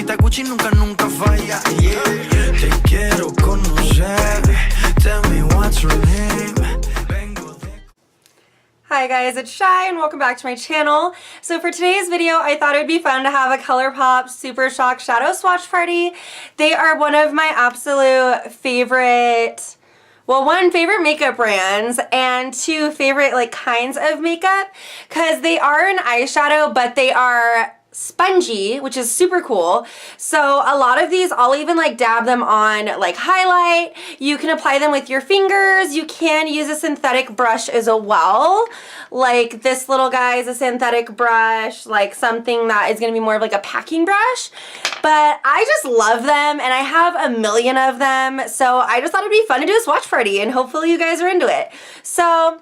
Carterita Gucci nunca, nunca falla, yeah. Te quiero conocer. Tell me what's your name. Hi guys, it's Shy and welcome back to my channel. So for today's video, I thought it would be fun to have a Colourpop Super Shock Shadow Swatch Party. They are one of my absolute favorite, well, one, favorite makeup brands, and two, favorite like kinds of makeup, because they are an eyeshadow, but they are spongy, which is super cool. So a lot of these, I'll even like dab them on like highlight. You can apply them with your fingers. You can use a synthetic brush as well. Like this little guy is a synthetic brush, like something that is going to be more of like a packing brush. But I just love them and I have a million of them. So I just thought it'd be fun to do a swatch party and hopefully you guys are into it. So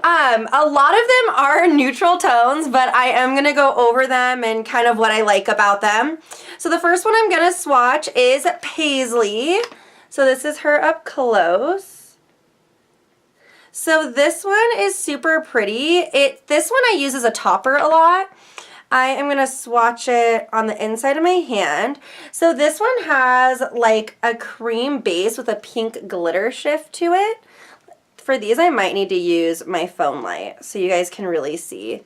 a lot of them are neutral tones, but I am going to go over them and kind of what I like about them. So the first one I'm going to swatch is Paisley. So this is her up close. So this one is super pretty. This one I use as a topper a lot. I am going to swatch it on the inside of my hand. So this one has like a cream base with a pink glitter shift to it. For these, I might need to use my phone light so you guys can really see.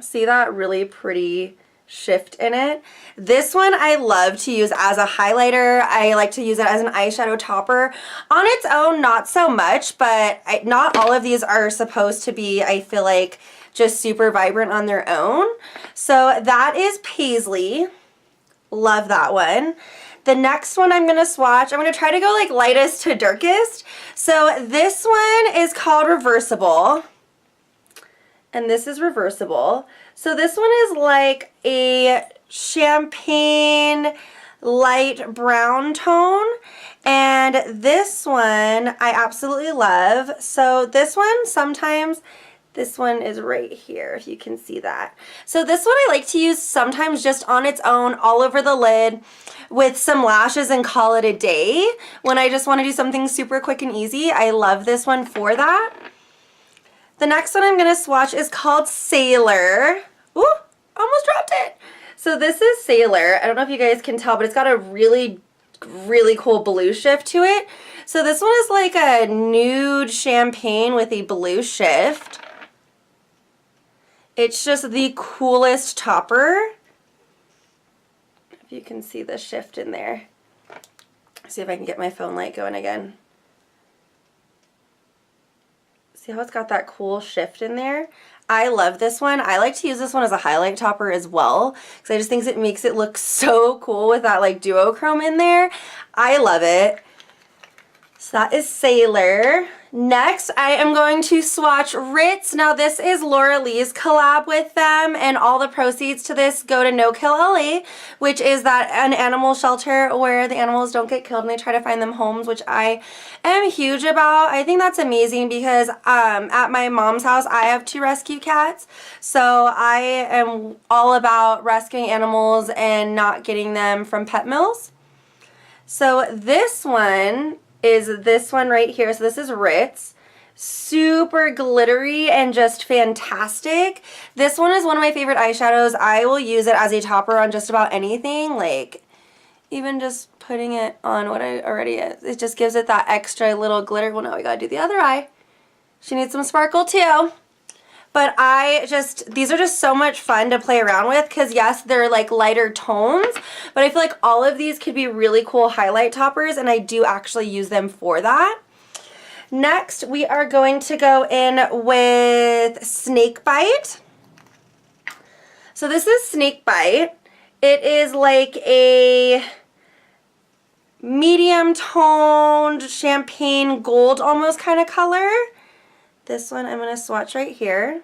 See that really pretty shift in it? This one I love to use as a highlighter. I like to use it as an eyeshadow topper. On its own, not so much, but not all of these are supposed to be, I feel like, just super vibrant on their own. So that is Paisley. Love that one. The next one I'm going to swatch, I'm going to try to go like lightest to darkest. So this one is called Reversible. And this is Reversible. So this one is like a champagne light brown tone. And this one I absolutely love. So this one sometimes, this one is right here, if you can see that. So this one I like to use sometimes just on its own, all over the lid, with some lashes and call it a day. When I just want to do something super quick and easy, I love this one for that. The next one I'm going to swatch is called Sailor. Ooh, almost dropped it. So this is Sailor. I don't know if you guys can tell, but it's got a really, really cool blue shift to it. So this one is like a nude champagne with a blue shift. It's just the coolest topper. If you can see the shift in there. See if I can get my phone light going again. See how it's got that cool shift in there? I love this one. I like to use this one as a highlight topper as well because I just think it makes it look so cool with that like duochrome in there. I love it. So that is Sailor. Next, I am going to swatch Ritz. Now this is Laura Lee's collab with them, and all the proceeds to this go to No Kill LA, which is an animal shelter where the animals don't get killed and they try to find them homes, which I am huge about. I think that's amazing because at my mom's house, I have 2 rescue cats. So I am all about rescuing animals and not getting them from pet mills. So this one is this one right here. So this is Ritz. Super glittery and just fantastic. This one is one of my favorite eyeshadows. I will use it as a topper on just about anything, like even just putting it on what I already is. It just gives it that extra little glitter. Well, now we gotta do the other eye. She needs some sparkle too. But these are just so much fun to play around with because yes, they're like lighter tones, but I feel like all of these could be really cool highlight toppers and I do actually use them for that. Next, we are going to go in with Snakebite. So this is Snakebite. It is like a medium toned champagne gold almost kind of color. This one I'm going to swatch right here.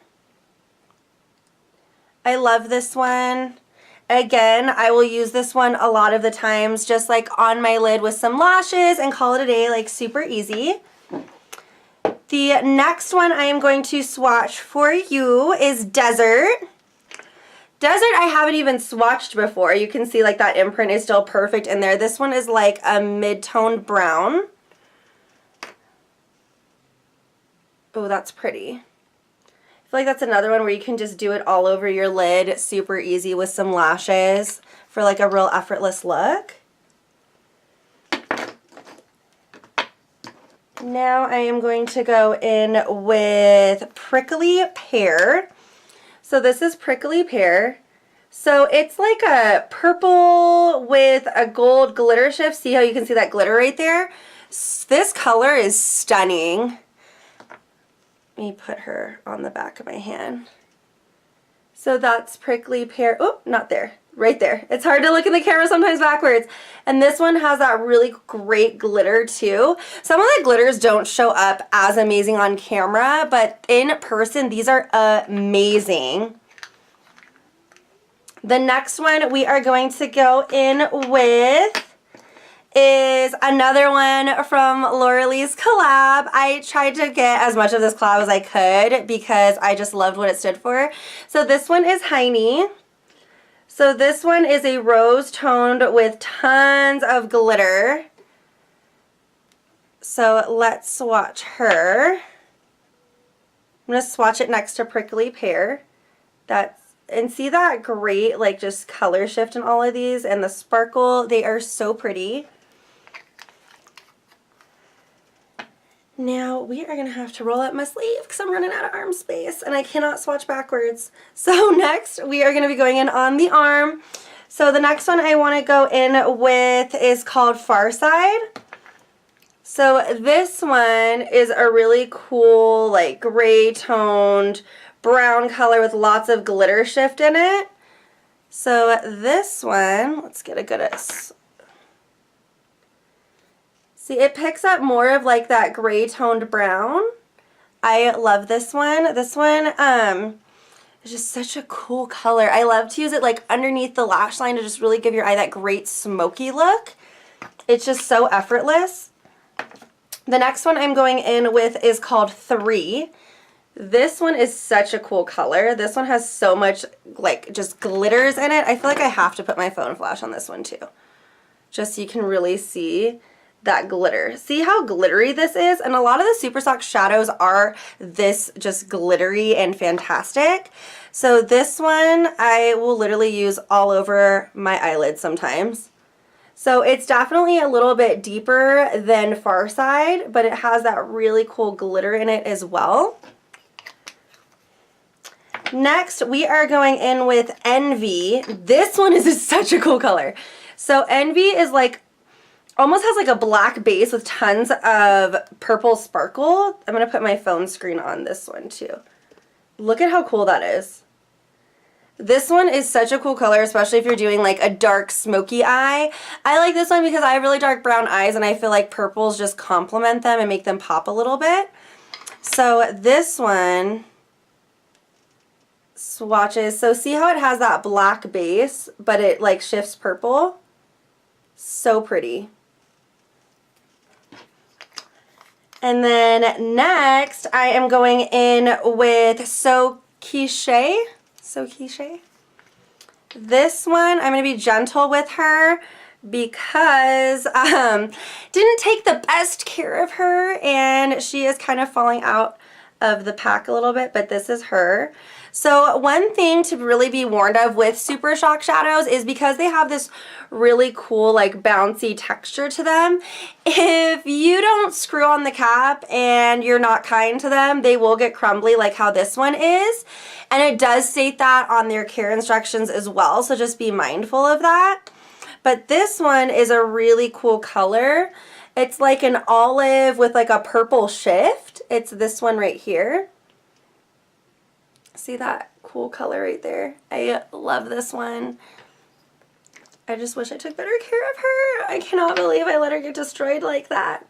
I love this one. Again, I will use this one a lot of the times just like on my lid with some lashes and call it a day, like super easy. The next one I am going to swatch for you is Desert. Desert I haven't even swatched before. You can see like that imprint is still perfect in there. This one is like a mid-toned brown. Oh, that's pretty. feel like that's another one where you can just do it all over your lid, super easy with some lashes for like a real effortless look. Now I am going to go in with Prickly Pear. So this is Prickly Pear. So it's like a purple with a gold glitter shift. See how you can see that glitter right there? This color is stunning. Let me put her on the back of my hand. So that's Prickly Pear. Oh, not there. Right there. It's hard to look in the camera sometimes backwards. And this one has that really great glitter too. Some of the glitters don't show up as amazing on camera, but in person, these are amazing. The next one we are going to go in with is another one from Laura Lee's collab. I tried to get as much of this collab as I could because I just loved what it stood for. So this one is Heine. So this one is a rose toned with tons of glitter. So let's swatch her. I'm going to swatch it next to Prickly Pear. And see that great like just color shift in all of these and the sparkle. They are so pretty. Now we are going to have to roll up my sleeve because I'm running out of arm space and I cannot swatch backwards. So next we are going to be going in on the arm. So the next one I want to go in with is called Far Side. So this one is a really cool like gray toned brown color with lots of glitter shift in it. So this one, let's get a good see, it picks up more of like that gray toned brown. I love this one. This one is just such a cool color. I love to use it like underneath the lash line to just really give your eye that great smoky look. It's just so effortless. The next one I'm going in with is called 3. This one is such a cool color. This one has so much like just glitters in it. I feel like I have to put my phone flash on this one too, just so you can really see that glitter. See how glittery this is? And a lot of the Super Sock shadows are this just glittery and fantastic. So this one I will literally use all over my eyelids sometimes. So it's definitely a little bit deeper than Far Side, but it has that really cool glitter in it as well. Next, we are going in with Envy. This one is such a cool color. So Envy is like almost has like a black base with tons of purple sparkle. I'm going to put my phone screen on this one too. Look at how cool that is. This one is such a cool color, especially if you're doing like a dark smoky eye. I like this one because I have really dark brown eyes and I feel like purples just complement them and make them pop a little bit. So this one swatches. So see how it has that black base, but it like shifts purple? So pretty. And then next, I am going in with So Quiche. So Quiche. This one, I'm going to be gentle with her because didn't take the best care of her and she is kind of falling out of the pack a little bit, but this is her. So one thing to really be warned of with Super Shock shadows is because they have this really cool like bouncy texture to them, if you don't screw on the cap and you're not kind to them, they will get crumbly like how this one is. And it does state that on their care instructions as well, so just be mindful of that. But this one is a really cool color. It's like an olive with like a purple shift. It's this one right here. See that cool color right there? I love this one. I just wish I took better care of her. I cannot believe I let her get destroyed like that.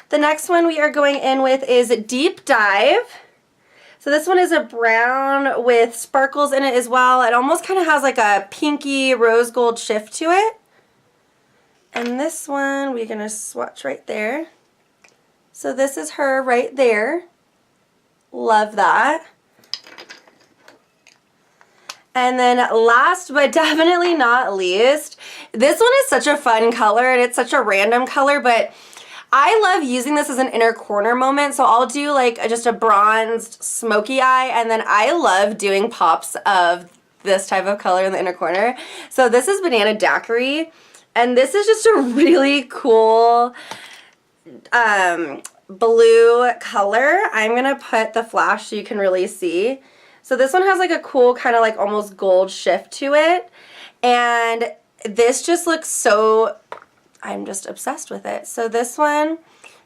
The next one we are going in with is Deep Dive. So this one is a brown with sparkles in it as well. It almost kind of has like a pinky rose gold shift to it. And this one we're going to swatch right there. So this is her right there. Love that. And then last but definitely not least, this one is such a fun color and it's such a random color, but I love using this as an inner corner moment, so I'll do like just a bronzed smoky eye, and then I love doing pops of this type of color in the inner corner. So this is Banana Daiquiri, and this is just a really cool blue color. I'm gonna put the flash so you can really see. So this one has like a cool kind of like almost gold shift to it, and this just looks so, I'm just obsessed with it. So this one, I'm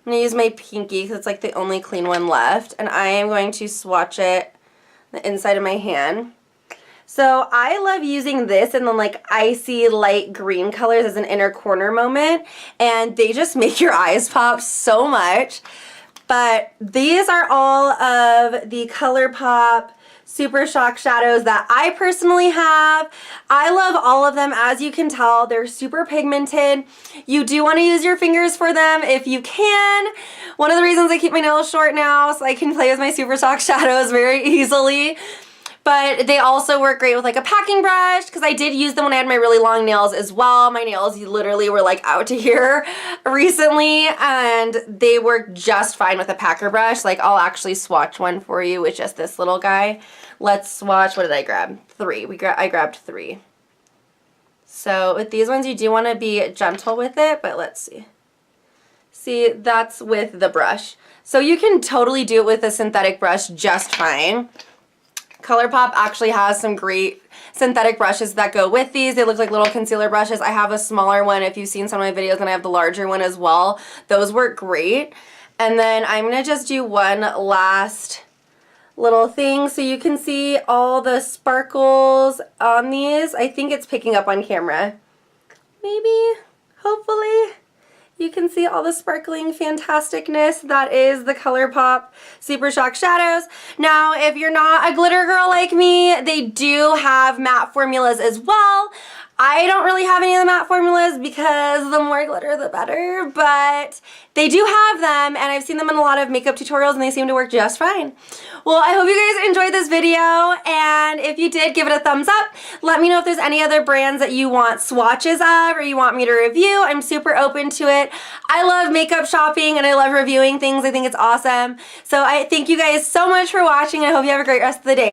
gonna use my pinky because it's like the only clean one left, and I am going to swatch it the inside of my hand. So I love using this and then like icy light green colors as an inner corner moment, and they just make your eyes pop so much. But these are all of the Colourpop Super Shock shadows that I personally have. I love all of them. As you can tell, they're super pigmented. You do want to use your fingers for them if you can. One of the reasons I keep my nails short now so I can play with my Super Shock shadows very easily. But they also work great with like a packing brush, because I did use them when I had my really long nails as well. My nails literally were like out to here recently, and they work just fine with a packer brush. Like I'll actually swatch one for you with just this little guy. Let's swatch, what did I grab? 3. I grabbed 3. So with these ones you do want to be gentle with it, but let's see. See, that's with the brush. So you can totally do it with a synthetic brush just fine. Colourpop actually has some great synthetic brushes that go with these. They look like little concealer brushes. I have a smaller one if you've seen some of my videos, and I have the larger one as well. Those work great. And then I'm going to just do one last little thing so you can see all the sparkles on these. I think it's picking up on camera. Maybe, hopefully. You can see all the sparkling fantasticness that is the Colourpop Super Shock Shadows. Now, if you're not a glitter girl like me, they do have matte formulas as well. I don't really have any of the matte formulas because the more glitter the better, but they do have them, and I've seen them in a lot of makeup tutorials and they seem to work just fine. Well, I hope you guys enjoyed this video, and if you did, give it a thumbs up. Let me know if there's any other brands that you want swatches of or you want me to review. I'm super open to it. I love makeup shopping and I love reviewing things. I think it's awesome. So I thank you guys so much for watching, and I hope you have a great rest of the day.